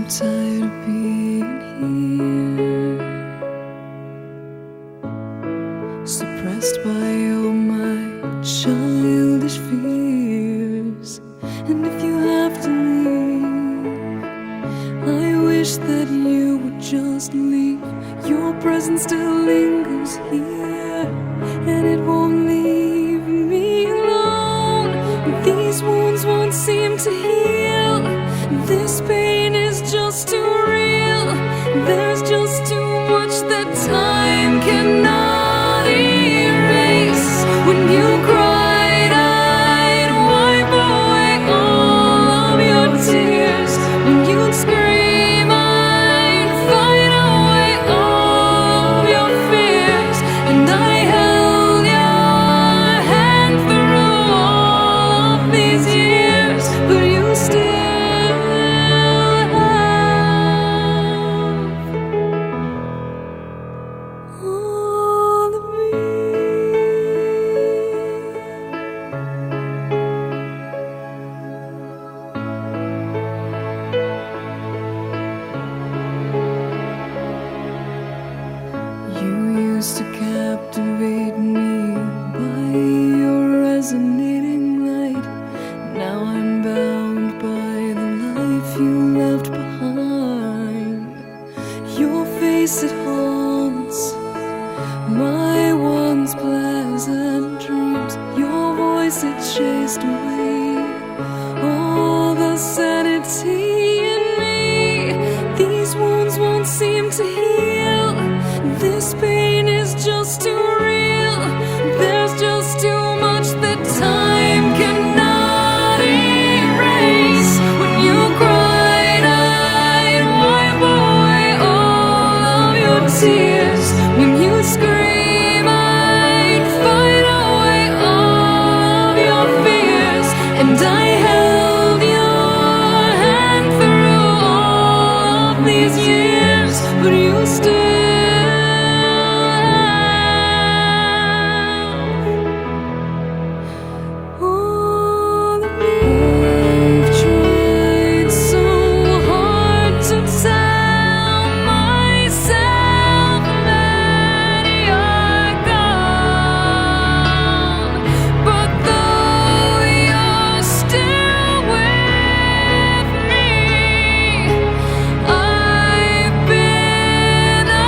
tired of being here, suppressed by all my childish fears. And if you have to leave, I wish that you would just leave. Your presence still lingers here, and it won't leave me alone. These wounds won't seem to heal. This pain is just too real. There's just too much that time cannot erase. When you cried, I'd wipe away all of your tears. When you'd scream, I'd fight away all of your fears. And I held your hand through all of these years, but you still all of me. You used to captivate me by your resonating light. Now I'm bound by the life you left behind. Your face, it haunts my once pleasant dreams. Your voice, it chased away all the sanity in me. These wounds won't seem to heal. This pain is just too real. There's just too much that time cannot erase. When you cried, I'd wipe away all of your tears. When you scream, I'd fight away all of your fears. And I held your hand through all of these years, but you still